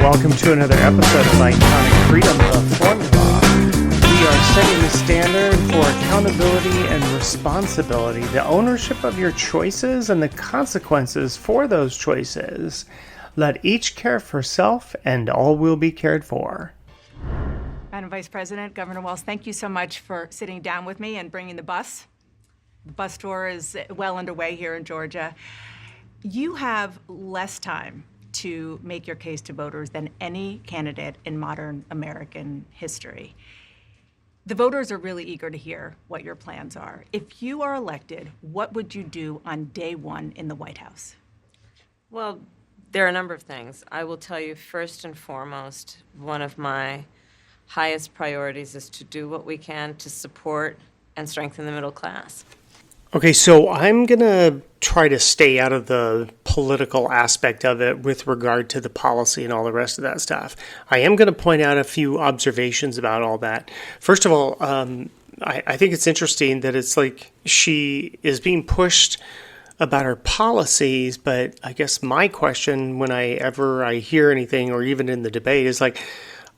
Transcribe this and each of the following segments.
welcome to another episode of Iconic Freedom, the Formula. We are setting the standard for accountability and responsibility, the ownership of your choices and the consequences for those choices. Let each care for self, and all will be cared for. Madam Vice President, Governor Walz, thank you so much for sitting down with me and bringing the bus. The bus tour is well underway here in Georgia. You have less time to make your case to voters than any candidate in modern American history. The voters are really eager to hear what your plans are. If you are elected, what would you do on day one in the White House? Well, there are a number of things. I will tell you, first and foremost, one of my highest priorities is to do what we can to support and strengthen the middle class. Okay, so I'm going to try to stay out of the political aspect of it with regard to the policy and all the rest of that stuff. I am going to point out a few observations about all that. First of all, I think it's interesting that it's like she is being pushed about her policies, but I guess my question whenever I hear anything or even in the debate is like,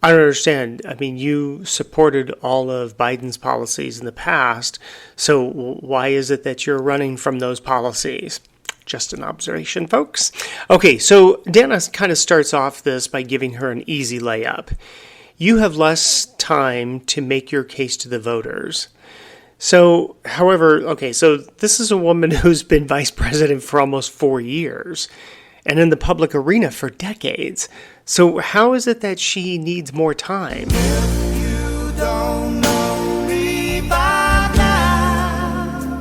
I don't understand. I mean, you supported all of Biden's policies in the past, so why is it that you're running from those policies? Just an observation, folks. Okay, so Dana kind of starts off this by giving her an easy layup. You have less time to make your case to the voters. So, however, okay, so this is a woman who's been vice president for almost 4 years and in the public arena for decades. So how is it that she needs more time? If you don't know me by now,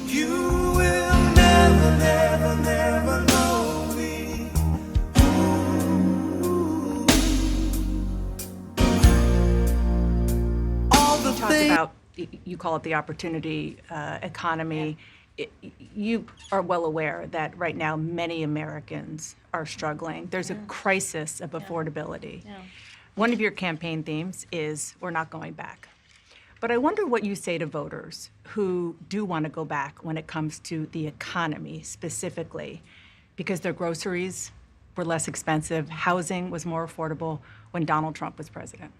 you will never, never, never know me. All the Talk about, you call it the opportunity economy. You are well aware that right now many Americans are struggling. There's a crisis of affordability. One of your campaign themes is we're not going back. But I wonder what you say to voters who do want to go back when it comes to the economy specifically, because their groceries were less expensive, housing was more affordable when Donald Trump was president.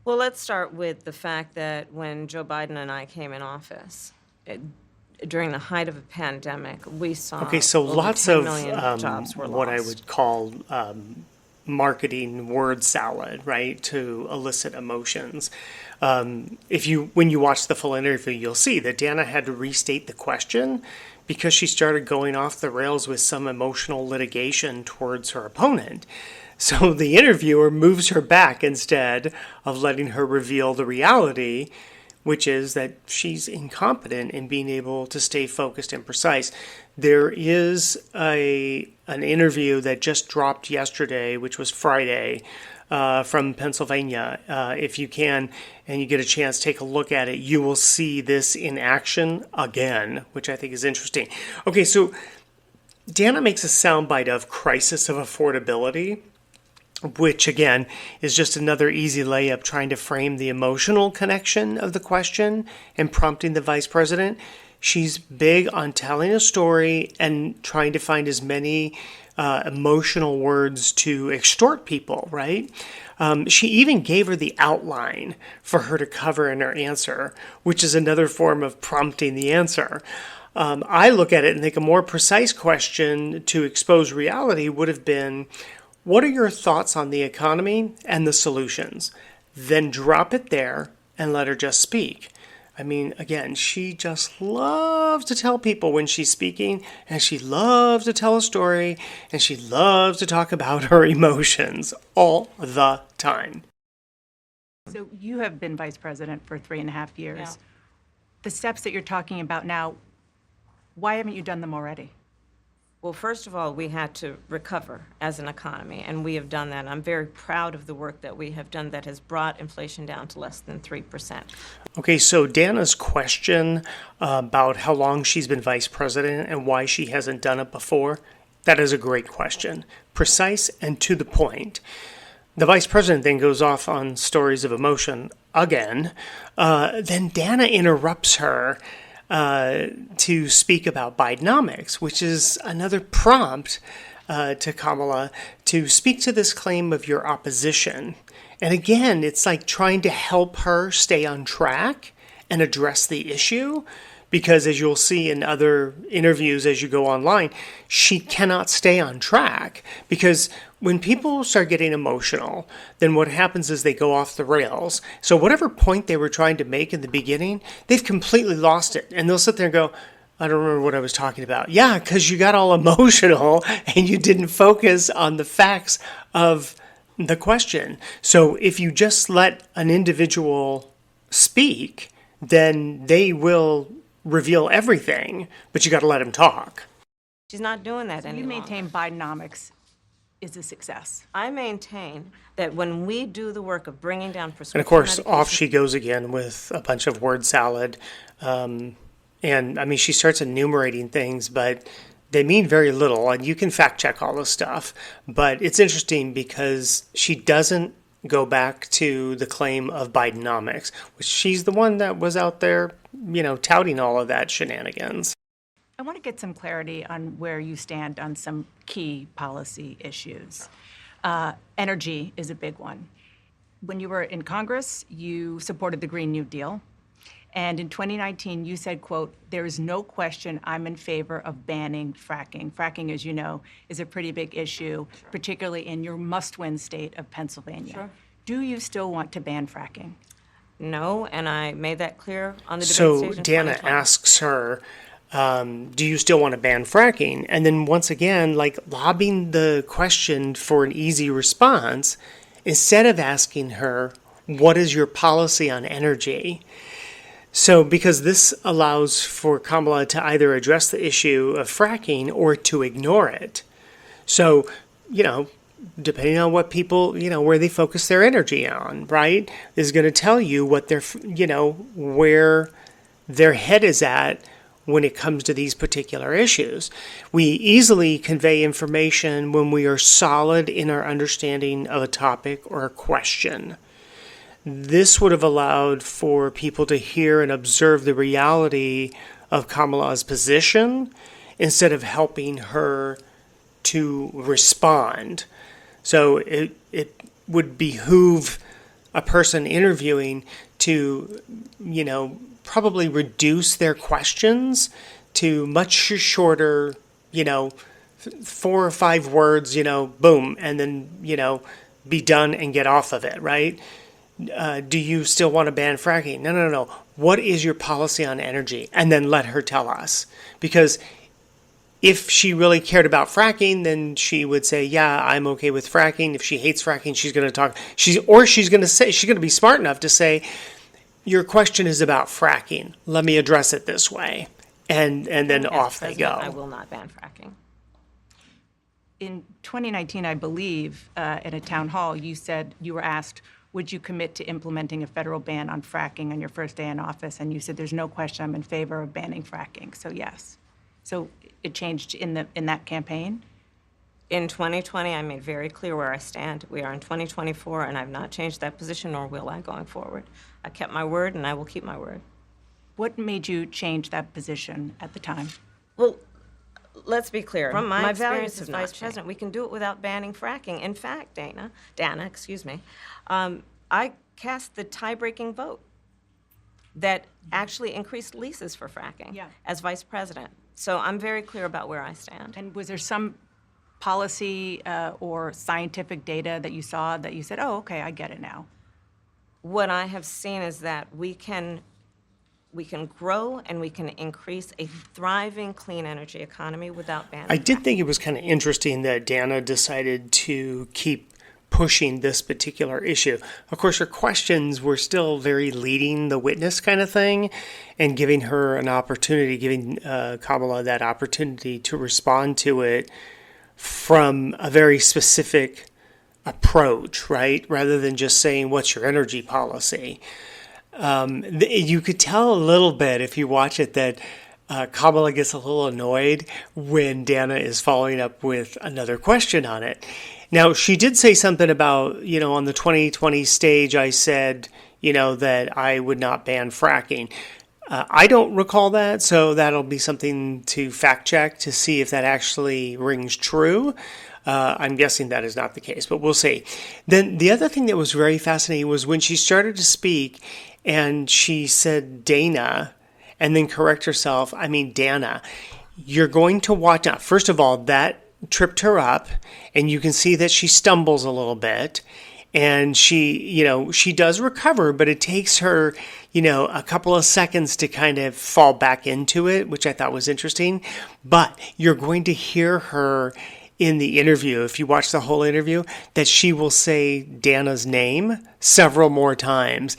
Well, let's start with the fact that when Joe Biden and I came in office, during the height of a pandemic, we saw so over lots 10 of million jobs were what I lost. would call marketing word salad, right, to elicit emotions. When you watch the full interview, you'll see that Dana had to restate the question because she started going off the rails with some emotional litigation towards her opponent. So the interviewer moves her back instead of letting her reveal the reality, which is that she's incompetent in being able to stay focused and precise. There is an interview that just dropped yesterday, which was Friday, from Pennsylvania. If you can and you get a chance, take a look at it. You will see this in action again, which I think is interesting. Okay, so Dana makes a soundbite of crisis of affordability, which, again, is just another easy layup trying to frame the emotional connection of the question and prompting the vice president. She's big on telling a story and trying to find as many emotional words to extort people, right? She even gave her the outline for her to cover in her answer, which is another form of prompting the answer. I look at it and think a more precise question to expose reality would have been, what are your thoughts on the economy and the solutions? Then drop it there and let her just speak. I mean, again, she just loves to tell people when she's speaking, and she loves to tell a story, and she loves to talk about her emotions all the time. So you have been vice president for 3.5 years. Yeah. The steps that you're talking about now, why haven't you done them already? Well, first of all, we had to recover as an economy, and we have done that. I'm very proud of the work that we have done that has brought inflation down to less than 3%. Okay, so Dana's question about how long she's been vice president and why she hasn't done it before, that is a great question. Precise and to the point. The vice president then goes off on stories of emotion again. Then Dana interrupts her to speak about Bidenomics, which is another prompt to Kamala to speak to this claim of your opposition. And again, it's like trying to help her stay on track and address the issue. Because as you'll see in other interviews as you go online, she cannot stay on track. Because when people start getting emotional, then what happens is they go off the rails. So whatever point they were trying to make in the beginning, they've completely lost it. And they'll sit there and go, I don't remember what I was talking about. Yeah, because you got all emotional and you didn't focus on the facts of the question. So if you just let an individual speak, then they will reveal everything, but you got to let him talk. She's not doing that any You longer. maintain Bidenomics is a success. I maintain that when we do the work of bringing down prescription And of course, medications- off she goes again with a bunch of word salad. And I mean, she starts enumerating things, but they mean very little. And you can fact check all this stuff. But it's interesting because she doesn't go back to the claim of Bidenomics, which she's the one that was out there, touting all of that shenanigans. I want to get some clarity on where you stand on some key policy issues. Energy is a big one. When you were in Congress, you supported the Green New Deal. And in 2019, you said, quote, "There is no question I'm in favor of banning fracking." Fracking, as you know, is a pretty big issue, particularly in your must-win state of Pennsylvania. Sure. Do you still want to ban fracking? No, and I made that clear on the debate So stage in Dana 2020. asks her, do you still want to ban fracking? And then once again, like lobbing the question for an easy response, instead of asking her, what is your policy on energy? So because this allows for Kamala to either address the issue of fracking or to ignore it. So, depending on what people, where they focus their energy on, right, is going to tell you what their, where their head is at when it comes to these particular issues. We easily convey information when we are solid in our understanding of a topic or a question. This would have allowed for people to hear and observe the reality of Kamala's position instead of helping her to respond. So it would behoove a person interviewing to, probably reduce their questions to much shorter, 4 or 5 words, boom, and then, be done and get off of it, right? Do you still want to ban fracking? No. What is your policy on energy? And then let her tell us. Because if she really cared about fracking, then she would say, yeah, I'm okay with fracking. If she hates fracking, she's going to talk. She's going to be smart enough to say, your question is about fracking. Let me address it this way. And then Yes, off they go. President, I will not ban fracking. In 2019, I believe, in a town hall, you said you were asked, would you commit to implementing a federal ban on fracking on your first day in office? And you said, there's no question I'm in favor of banning fracking. So yes. So it changed in that campaign? In 2020, I made very clear where I stand. We are in 2024, and I've not changed that position, nor will I going forward. I kept my word, and I will keep my word. What made you change that position at the time? Well, let's be clear. From my values experience have as not vice changed. president, we can do it without banning fracking. In fact, Dana, I cast the tie-breaking vote that actually increased leases for fracking Yeah. as vice president. So I'm very clear about where I stand. And was there some policy or scientific data that you saw that you said, oh, okay, I get it now? What I have seen is that we can grow and we can increase a thriving clean energy economy without banning. I did think it was kind of interesting that Dana decided to keep pushing this particular issue. Of course, her questions were still very leading the witness kind of thing and giving her an opportunity, giving Kamala that opportunity to respond to it from a very specific approach, right? Rather than just saying, what's your energy policy? You could tell a little bit if you watch it that Kamala gets a little annoyed when Dana is following up with another question on it. Now, she did say something about, on the 2020 stage, I said, that I would not ban fracking. I don't recall that, so that'll be something to fact check to see if that actually rings true. I'm guessing that is not the case, but we'll see. Then the other thing that was very fascinating was when she started to speak and she said Dana and then correct herself, I mean Dana. You're going to watch now. First of all, that tripped her up, and you can see that she stumbles a little bit. And she does recover, but it takes her, a couple of seconds to kind of fall back into it, which I thought was interesting. But you're going to hear her in the interview, if you watch the whole interview, that she will say Dana's name several more times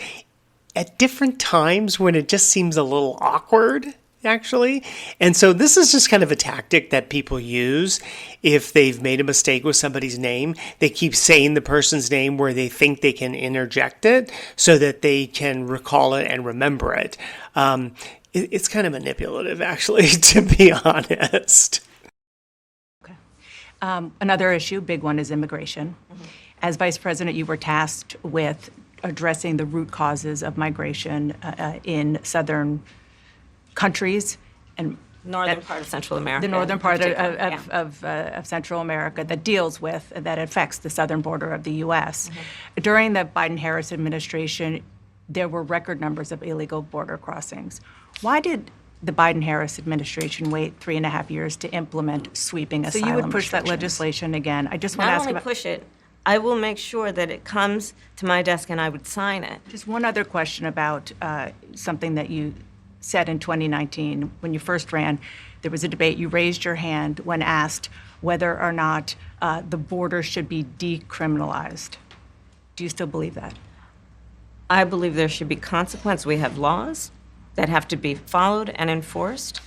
at different times when it just seems a little awkward, actually. And so this is just kind of a tactic that people use if they've made a mistake with somebody's name. They keep saying the person's name where they think they can interject it so that they can recall it and remember it. It's kind of manipulative, actually, to be honest. Another issue, big one, is immigration. As Vice President, you were tasked with addressing the root causes of migration in southern countries and Northern part of Central America. the northern part Yeah. of Central America that affects the southern border of the U.S. During the Biden-Harris administration, there were record numbers of illegal border crossings. Why did the Biden-Harris administration wait 3.5 years to implement sweeping asylum So you would push that restrictions? legislation again? I just want to Not ask only about push it, I will make sure that it comes to my desk and I would sign it. just one other question about something that you said in 2019 when you first ran. There was a debate. You raised your hand when asked whether or not the border should be decriminalized. Do you still believe that? I believe there should be consequence. We have laws that have to be followed and enforced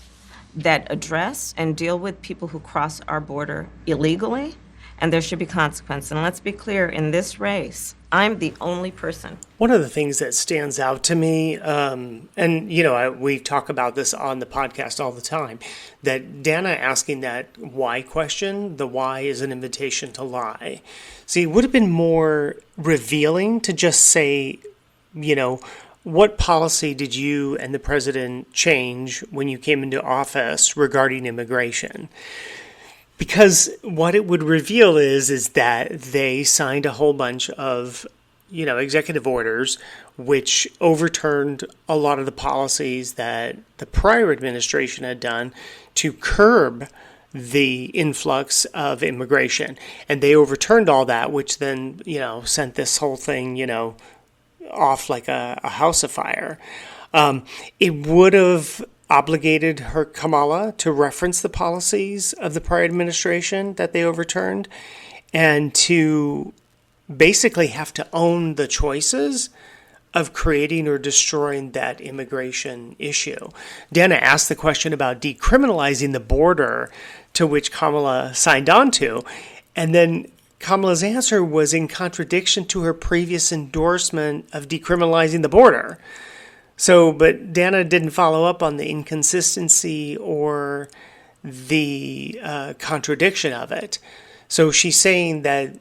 that address and deal with people who cross our border illegally, and there should be consequence. And let's be clear, in this race, I'm the only person. One of the things that stands out to me, we talk about this on the podcast all the time, that Dana asking that why question, the why is an invitation to lie. See, it would have been more revealing to just say, what policy did you and the president change when you came into office regarding immigration? Because what it would reveal is that they signed a whole bunch of, executive orders which overturned a lot of the policies that the prior administration had done to curb the influx of immigration. And they overturned all that, which then, sent this whole thing, off like a house afire. It would have obligated her Kamala to reference the policies of the prior administration that they overturned and to basically have to own the choices of creating or destroying that immigration issue. Dana asked the question about decriminalizing the border, to which Kamala signed on to, and then Kamala's answer was in contradiction to her previous endorsement of decriminalizing the border. So, but Dana didn't follow up on the inconsistency or the contradiction of it. So she's saying that,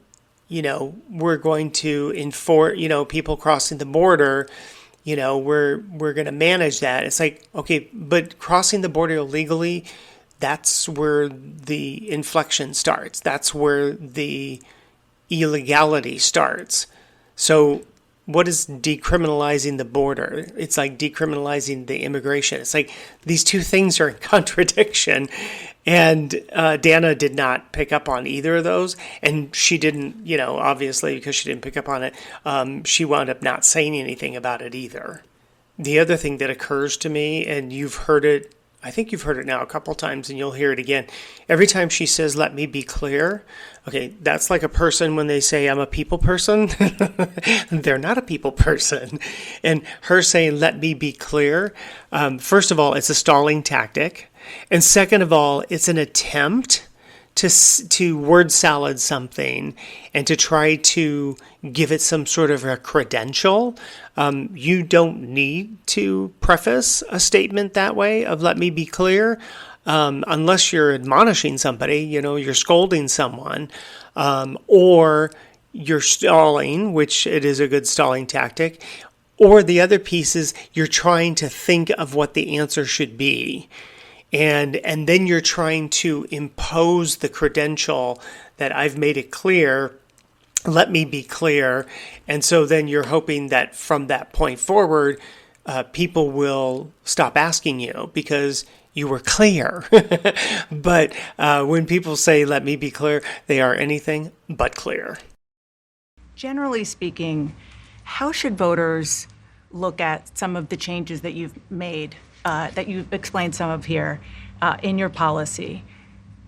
we're going to enforce, people crossing the border, we're going to manage that. It's like, okay, but crossing the border illegally, that's where the inflection starts. That's where the illegality starts. So what is decriminalizing the border? It's like decriminalizing the immigration. It's like these two things are in contradiction. And Dana did not pick up on either of those. And she didn't, obviously, because she didn't pick up on it, she wound up not saying anything about it either. The other thing that occurs to me, and you've heard it, I think you've heard it now a couple times and you'll hear it again. Every time she says, let me be clear, okay, that's like a person when they say, I'm a people person. They're not a people person. And her saying, let me be clear, first of all, it's a stalling tactic. And second of all, it's an attempt to word salad something and to try to give it some sort of a credential. You don't need to preface a statement that way of let me be clear, unless you're admonishing somebody, you're scolding someone, or you're stalling, which it is a good stalling tactic, Or the other piece is you're trying to think of what the answer should be. And then you're trying to impose the credential that I've made it clear, let me be clear. And so then you're hoping that from that point forward, people will stop asking you because you were clear. But when people say, let me be clear, they are anything but clear. Generally speaking, how should voters look at some of the changes that you've made, that you've explained some of here in your policy?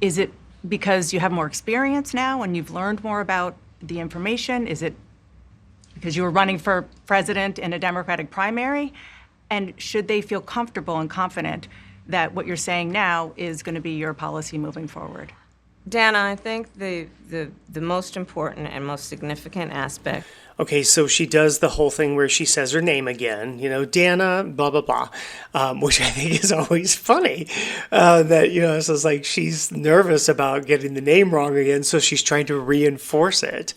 Is it because you have more experience now and you've learned more about the information? Is it because you were running for president in a Democratic primary? And should they feel comfortable and confident that what you're saying now is going to be your policy moving forward? Dana, I think the most important and most significant aspect. Okay, so she does the whole thing where she says her name again, Dana, blah, blah, blah, which I think is always funny. That, so it's like she's nervous about getting the name wrong again, so she's trying to reinforce it.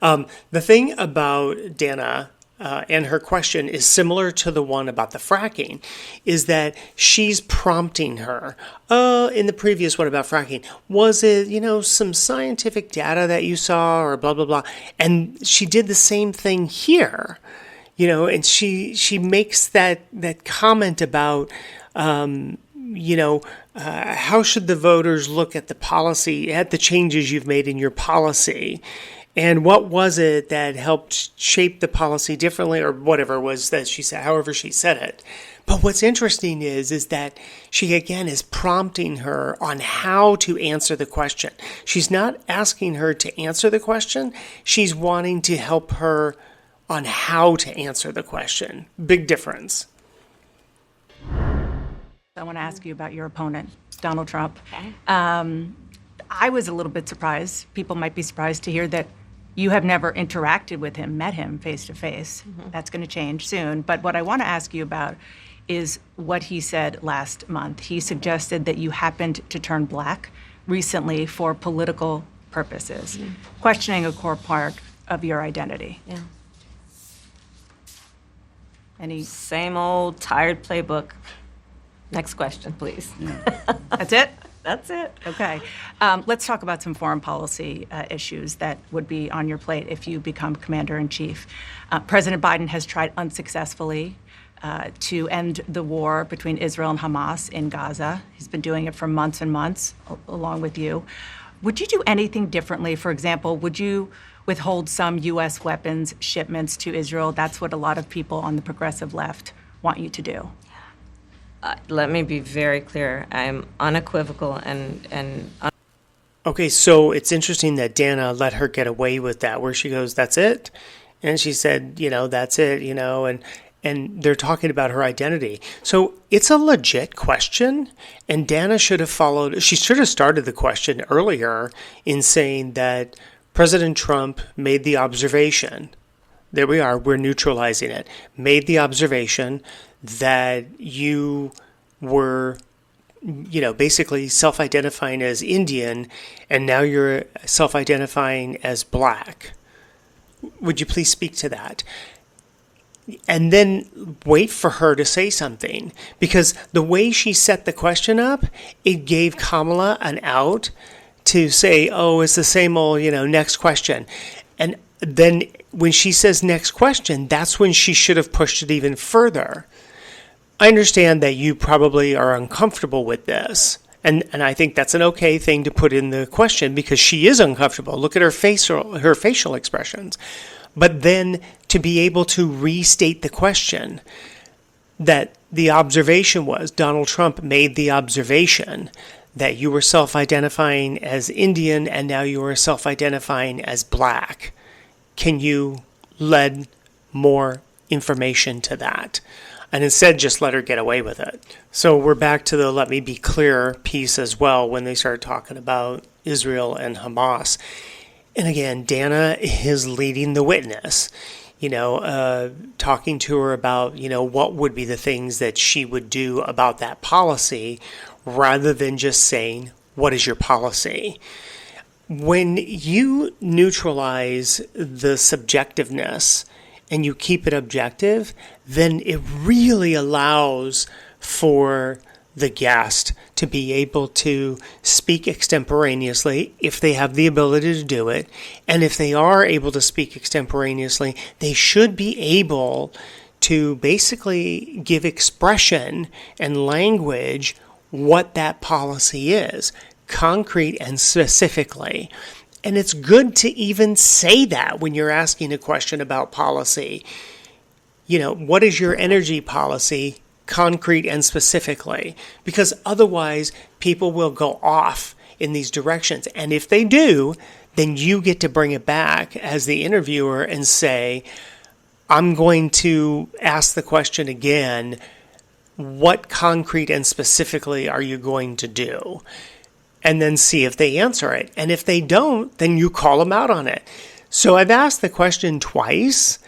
The thing about Dana and her question is similar to the one about the fracking, is that she's prompting her. In the previous one about fracking, was it, some scientific data that you saw or blah, blah, blah? And she did the same thing here, and she makes that comment about, how should the voters look at the policy, at the changes you've made in your policy? And what was it that helped shape the policy differently, or whatever it was that she said, however she said it. But what's interesting is that she, again, is prompting her on how to answer the question. She's not asking her to answer the question. She's wanting to help her on how to answer the question. Big difference. I want to ask you about your opponent, Donald Trump. Okay. I was a little bit surprised. People might be surprised to hear that you have never interacted with him, met him face to face. That's going to change soon. But what I want to ask you about is what he said last month. He suggested that you happened to turn black recently for political purposes, questioning a core part of your identity. Yeah. Any? Same old tired playbook. Next question, please. That's it? That's it. Okay. Let's talk about some foreign policy issues that would be on your plate if you become commander-in-chief. President Biden has tried unsuccessfully to end the war between Israel and Hamas in Gaza. He's been doing it for months and months, along with you. Would you do anything differently? For example, would you withhold some U.S. weapons shipments to Israel? That's what a lot of people on the progressive left want you to do. Let me be very clear. I'm unequivocal and Okay, so it's interesting that Dana let her get away with that, where she goes, that's it? And she said, that's it, and they're talking about her identity. So it's a legit question, and Dana should have she should have started the question earlier in saying that President Trump made the observation, there we are, we're neutralizing it, made the observation that you were, basically self-identifying as Indian, and now you're self-identifying as black. Would you please speak to that? And then wait for her to say something, because the way she set the question up, it gave Kamala an out to say, oh, it's the same old, next question. And then when she says next question, that's when she should have pushed it even further. I understand that you probably are uncomfortable with this, and I think that's an okay thing to put in the question because she is uncomfortable. Look at her facial expressions. But then to be able to restate the question, that the observation was, Donald Trump made the observation that you were self-identifying as Indian and now you are self-identifying as black. Can you lend more information to that? And instead just let her get away with it. So we're back to the let me be clear piece as well when they started talking about Israel and Hamas. And again, Dana is leading the witness, talking to her about, what would be the things that she would do about that policy rather than just saying, what is your policy? When you neutralize the subjectiveness and you keep it objective, then it really allows for the guest to be able to speak extemporaneously if they have the ability to do it. And if they are able to speak extemporaneously, they should be able to basically give expression and language what that policy is, concrete and specifically. And it's good to even say that when you're asking a question about policy. What is your energy policy, concrete and specifically? Because otherwise, people will go off in these directions. And if they do, then you get to bring it back as the interviewer and say, I'm going to ask the question again, what concrete and specifically are you going to do? And then see if they answer it. And if they don't, then you call them out on it. So I've asked the question twice,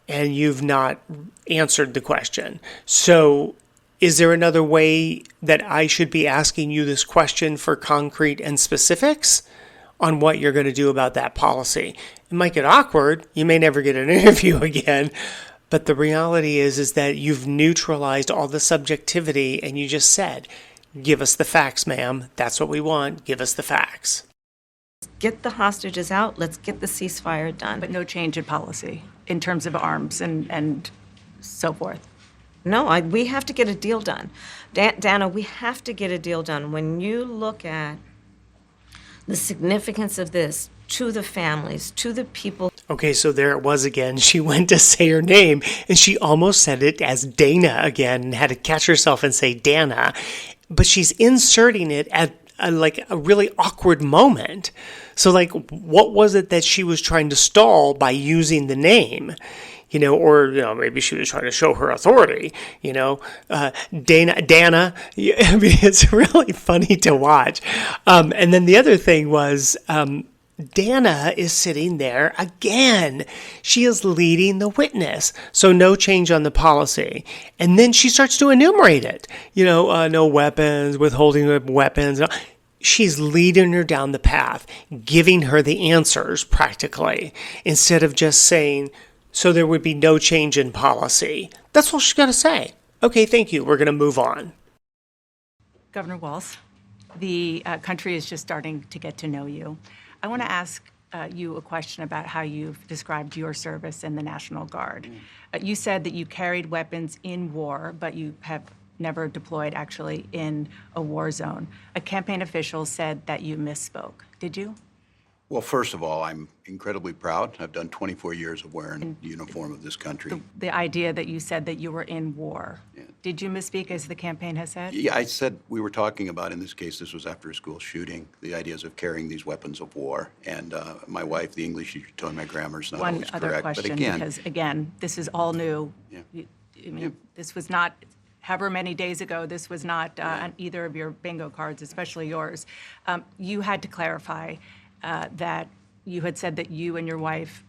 and you've not answered the question. So is there another way that I should be asking you this question for concrete and specifics on what you're going to do about that policy? It might get awkward. You may never get an interview again. But the reality is that you've neutralized all the subjectivity and you just said, give us the facts, ma'am. That's what we want. Give us the facts. Get the hostages out. Let's get the ceasefire done. But no change in policy in terms of arms and so forth. No, we have to get a deal done. Dana, we have to get a deal done. When you look at the significance of this to the families, to the people. Okay, so there it was again. She went to say her name, and she almost said it as Dana again, and had to catch herself and say Dana. But she's inserting it at a really awkward moment. So, what was it that she was trying to stall by using the name? Or maybe she was trying to show her authority, Dana. It's really funny to watch. And then the other thing was, Dana is sitting there again. She is leading the witness. So no change on the policy. And then she starts to enumerate it. No weapons, withholding of weapons. She's leading her down the path, giving her the answers practically, instead of just saying, so there would be no change in policy. That's all she's got to say. Okay, thank you. We're going to move on. Governor Walz, the country is just starting to get to know you. I want to ask you a question about how you've described your service in the National Guard. You said that you carried weapons in war, but you have never deployed actually in a war zone. A campaign official said that you misspoke. Did you? Well, first of all, I'm incredibly proud. I've done 24 years of wearing the uniform of this country. The idea that you said that you were in war. Yeah. Did you misspeak as the campaign has said? Yeah, I said we were talking about, in this case, this was after a school shooting, the ideas of carrying these weapons of war. And my wife, the English teacher, told me my grammar's not always One correct. other question, because again, this is all new. Yeah. This was not, however many days ago, this was not on either of your bingo cards, especially yours. You had to clarify that you had said that you and your wife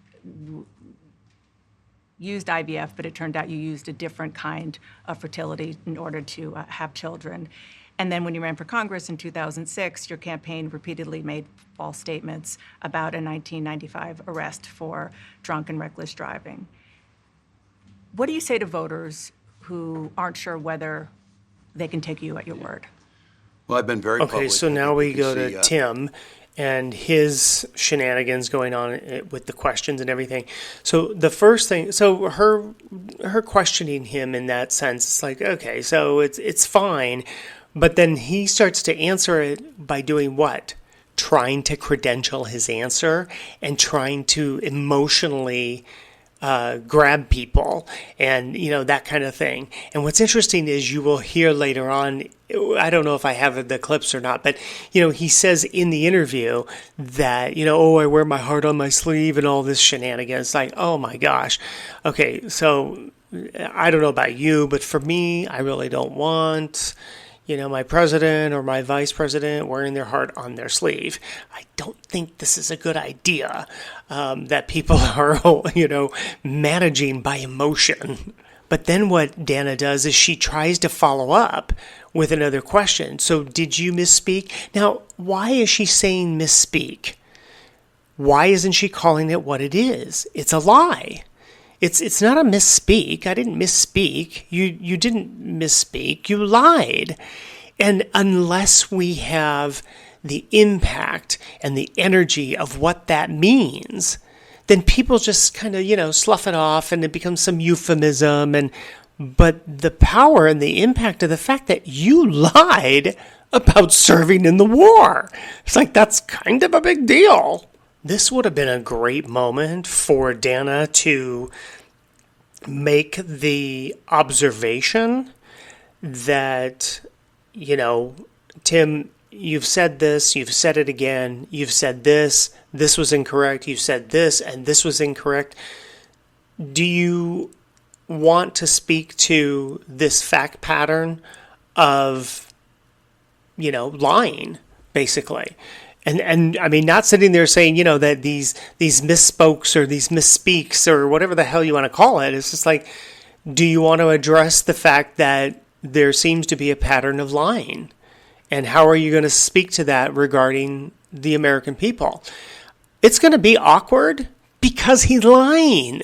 used IVF, but it turned out you used a different kind of fertility in order to have children. And then when you ran for Congress in 2006, your campaign repeatedly made false statements about a 1995 arrest for drunk and reckless driving. What do you say to voters who aren't sure whether they can take you at your word? Well, I've been very public. Okay, so now we go to Tim and his shenanigans going on with the questions and everything. So the first thing, so her questioning him in that sense, it's like, okay, so it's fine. But then he starts to answer it by doing what? Trying to credential his answer and trying to emotionally grab people and, that kind of thing. And what's interesting is you will hear later on, I don't know if I have the clips or not, but, he says in the interview that, I wear my heart on my sleeve and all this shenanigans. It's like, oh my gosh. Okay, so I don't know about you, but for me, I really don't want my president or my vice president wearing their heart on their sleeve. I don't think this is a good idea that people are, managing by emotion. But then what Dana does is she tries to follow up with another question. So did you misspeak? Now, why is she saying misspeak? Why isn't she calling it what it is? It's a lie. It's not a misspeak. I didn't misspeak. You didn't misspeak. You lied. And unless we have the impact and the energy of what that means, then people just kind of, slough it off and it becomes some euphemism. But the power and the impact of the fact that you lied about serving in the war, it's like that's kind of a big deal. This would have been a great moment for Dana to make the observation that, Tim, you've said this, you've said it again, you've said this was incorrect, you've said this, and this was incorrect. Do you want to speak to this fact pattern of, lying, basically? And I mean, not sitting there saying, that these misspokes or these misspeaks or whatever the hell you want to call it. It's just like, do you want to address the fact that there seems to be a pattern of lying? And how are you going to speak to that regarding the American people? It's going to be awkward because he's lying.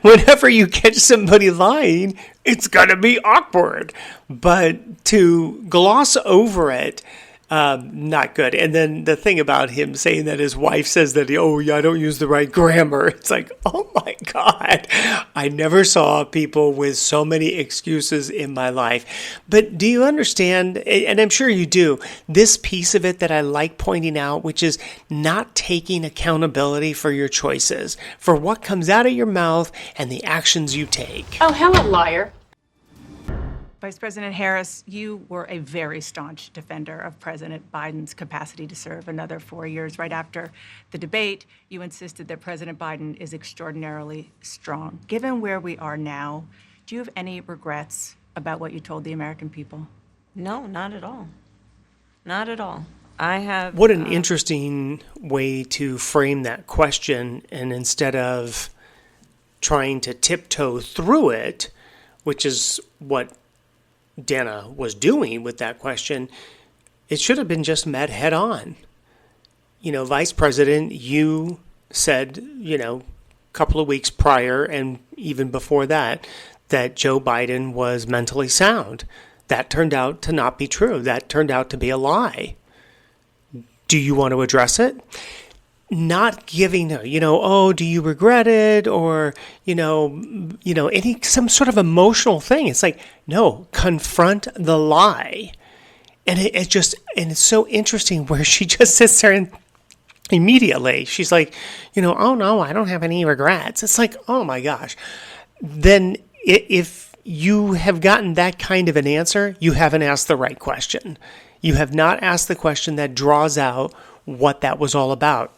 Whenever you catch somebody lying, it's going to be awkward. But to gloss over it, not good. And then the thing about him saying that his wife says that, I don't use the right grammar. It's like, oh my God, I never saw people with so many excuses in my life. But do you understand, and I'm sure you do, this piece of it that I like pointing out, which is not taking accountability for your choices, for what comes out of your mouth and the actions you take. Oh, hello, liar. Vice President Harris, you were a very staunch defender of President Biden's capacity to serve another 4 years. Right after the debate, you insisted that President Biden is extraordinarily strong. Given where we are now, do you have any regrets about what you told the American people? No, not at all. Not at all. I have... What an interesting way to frame that question, and instead of trying to tiptoe through it, which is what Dana was doing with that question, it should have been just met head on. Vice President, you said, a couple of weeks prior and even before that Joe Biden was mentally sound. That turned out to not be true. That turned out to be a lie. Do you want to address it? Not giving her, do you regret it? Or, some sort of emotional thing. It's like, no, confront the lie. And it's so interesting where she just sits there and immediately she's like, oh no, I don't have any regrets. It's like, oh my gosh. Then if you have gotten that kind of an answer, you haven't asked the right question. You have not asked the question that draws out what that was all about.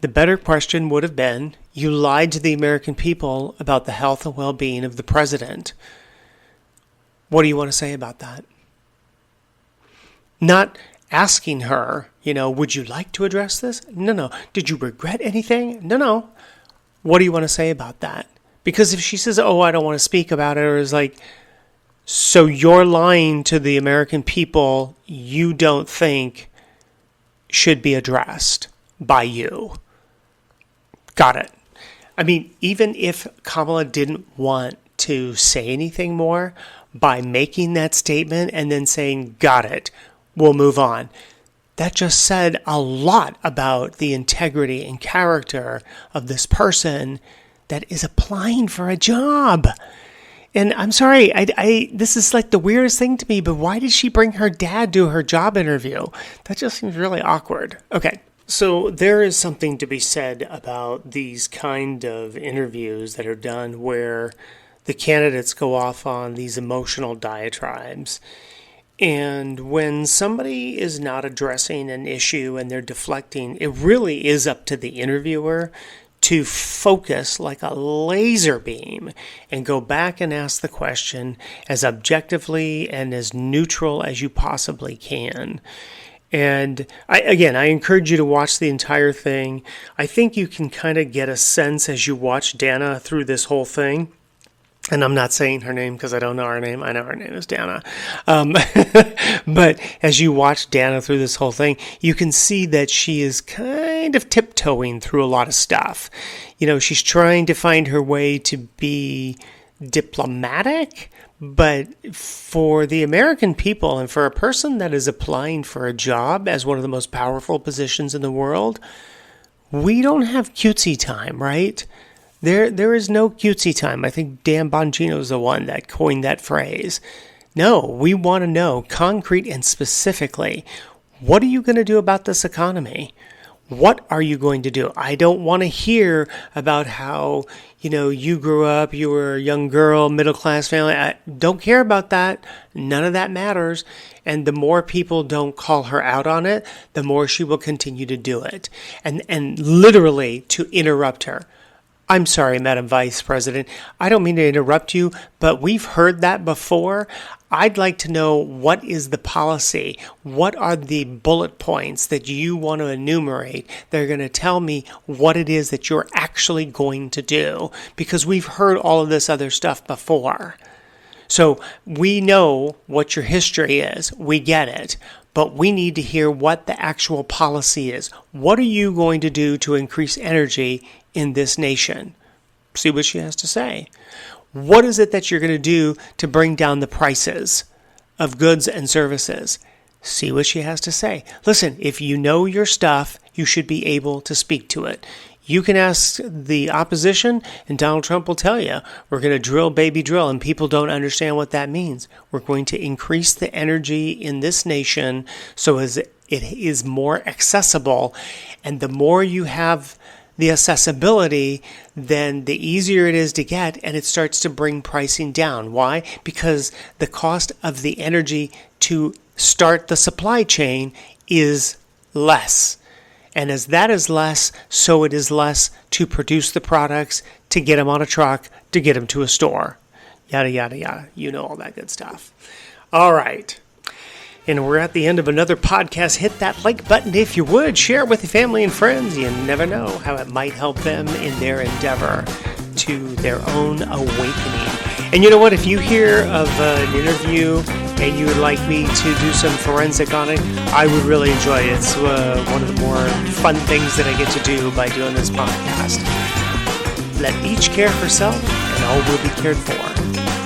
The better question would have been, you lied to the American people about the health and well-being of the president. What do you want to say about that? Not asking her, would you like to address this? No. Did you regret anything? No. What do you want to say about that? Because if she says, I don't want to speak about it, or is like, so you're lying to the American people you don't think should be addressed by you. Got it. I mean, even if Kamala didn't want to say anything more, by making that statement and then saying, got it, we'll move on, that just said a lot about the integrity and character of this person that is applying for a job. And I'm sorry, this is like the weirdest thing to me, but why did she bring her dad to her job interview? That just seems really awkward. Okay. So there is something to be said about these kind of interviews that are done where the candidates go off on these emotional diatribes. And when somebody is not addressing an issue and they're deflecting, it really is up to the interviewer to focus like a laser beam and go back and ask the question as objectively and as neutral as you possibly can. And I encourage you to watch the entire thing. I think you can kind of get a sense as you watch Dana through this whole thing and I'm not saying her name because I don't know her name. I know her name is Dana. But as you watch Dana through this whole thing, you can see that she is kind of tiptoeing through a lot of stuff. You know, she's trying to find her way to be diplomatic, but for the American people and for a person that is applying for a job as one of the most powerful positions in the world, we don't have cutesy time, right? There is no cutesy time. I think Dan Bongino is the one that coined that phrase. No, we want to know concrete and specifically, what are you going to do about this economy? What are you going to do? I don't want to hear about how, you grew up, you were a young girl, middle class family. I don't care about that. None of that matters. And the more people don't call her out on it, the more she will continue to do it. And literally to interrupt her. I'm sorry, Madam Vice President. I don't mean to interrupt you, but we've heard that before. I'd like to know, what is the policy? What are the bullet points that you want to enumerate that are going to tell me what it is that you're actually going to do? Because we've heard all of this other stuff before. So we know what your history is. We get it. But we need to hear what the actual policy is. What are you going to do to increase energy in this nation? See what she has to say. What is it that you're going to do to bring down the prices of goods and services? See what she has to say. Listen, if you know your stuff, you should be able to speak to it. You can ask the opposition, and Donald Trump will tell you, we're going to drill, baby, drill, and people don't understand what that means. We're going to increase the energy in this nation so as it is more accessible, and the more you have the accessibility, then the easier it is to get, and it starts to bring pricing down. Why? Because the cost of the energy to start the supply chain is less. And as that is less, so it is less to produce the products, to get them on a truck, to get them to a store. Yada, yada, yada. You know all that good stuff. All right. And we're at the end of another podcast. Hit that like button if you would. Share it with your family and friends. You never know how it might help them in their endeavor to their own awakening. And you know what? If you hear of an interview and you would like me to do some forensic on it, I would really enjoy it. It's one of the more fun things that I get to do by doing this podcast. Let each care for self, and all will be cared for.